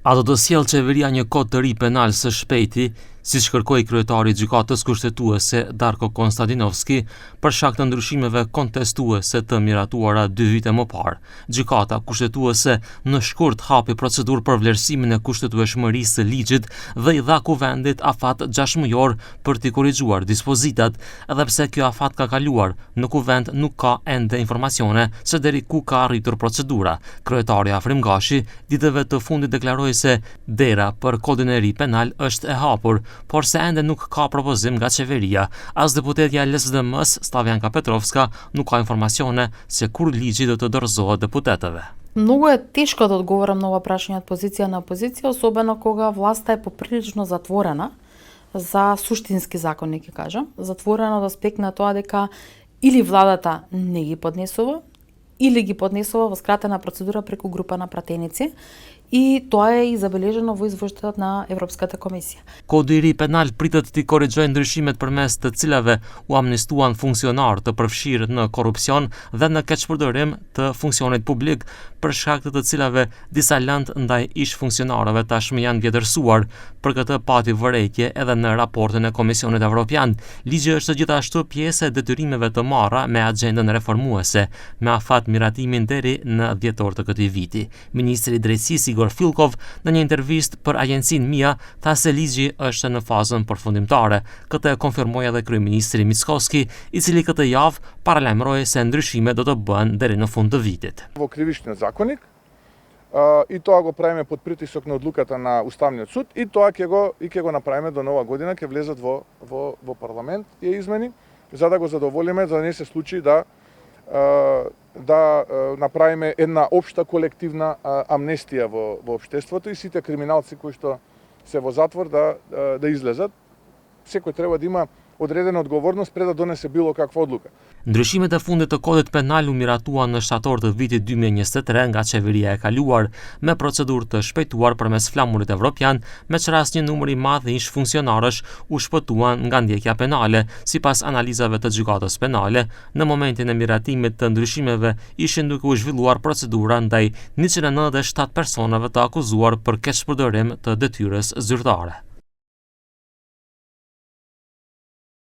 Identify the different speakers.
Speaker 1: A do të sjellë qeveria një kod të ri penal së shpejti, siç kërkoi kryetari i gjykatës kushtetuese Darko Konstantinovski për shkak të ndryshimeve kontestuese të miratuara 2 vite më parë. Gjykata kushtetuese në shkurt hapi procedurë për vlerësimin e kushtetueshmërisë së ligjit dhe i dha kuvendit afat 6 mujor për t'i korrigjuar dispozitat, edhe pse kjo afat ka kaluar, në kuvend nuk ka ende informacione se deri ku ka arritur procedura. Kryetari Afrim Gashi ditëve të fundit deklaroi se dera për kodin e ri penal është e hapur, por se ende nuk ka propozim nga qeveria. As deputetja e LSDM-s, Stavjanka Petrovska, nuk ka informacione se kur ligji do të dorëzohet deputetëve.
Speaker 2: Много е тешко да одговорам на ова прашање од позиција на опозиција, особено кога власта е поприлично затворена за суштински закони, ќе кажам. Затворена од аспект на тоа дека или владата не ги поднесува, или ги поднесува во скратена процедура преку група на пратеници, и тоа е и забележено во извештајот на Европската комисија.
Speaker 1: Kodi i ri penal pritet t'i korrigjojë ndryshimet përmes të cilave u amnistuan funksionarë të përfshirë në korrupsion dhe në keqpërdorim të funksionit publik, për shkak të cilave disa lëndë ndaj ish funksionarëve tashmë janë vjetërsuar. Për këtë pati vërejtje edhe në raportin e Komisionit Evropian. Ligji është gjithashtu pjesë e detyrimeve të marra me agjendën reformuese, me afat miratimin deri në dhjetor të këtij viti. Ministri i Drejtësisë Igor Filkov në një intervistë për agjencinë Mia tha se ligji është në fazën përfundimtare. Këtë e konfirmoi edhe kryeministri Mickoski, i cili këtë javë paralajmëroi se ndryshimet do të bëhen deri në fund të vitit.
Speaker 3: Во кривичниот законник и тоа го правиме под притисок на одлуката на Уставниот суд и тоа ќе го направиме до нова година, ќе влезат во парламент и измени, за да го задоволиме, за да не се случи да направиме една општа колективна амнестија во општеството и сите криминалци кои што се во затвор да излезат. Секој треба да има odredena odgovornost pre da donese bilo kakva odluka.
Speaker 1: Ndryshimet e fundit të kodit penal u miratuan në shtator të vitit 2023 nga qeveria e kaluar, me procedurë të shpejtuar përmes flamurit evropian, me që rast një numër i madh ish funksionarësh u shpëtuan nga ndjekja penale, sipas analizave të gjykatës penale. Në momentin e miratimit të ndryshimeve ishin duke u zhvilluar procedura ndaj 197 personave të akuzuar për keqpërdorim të detyrës zyrtare.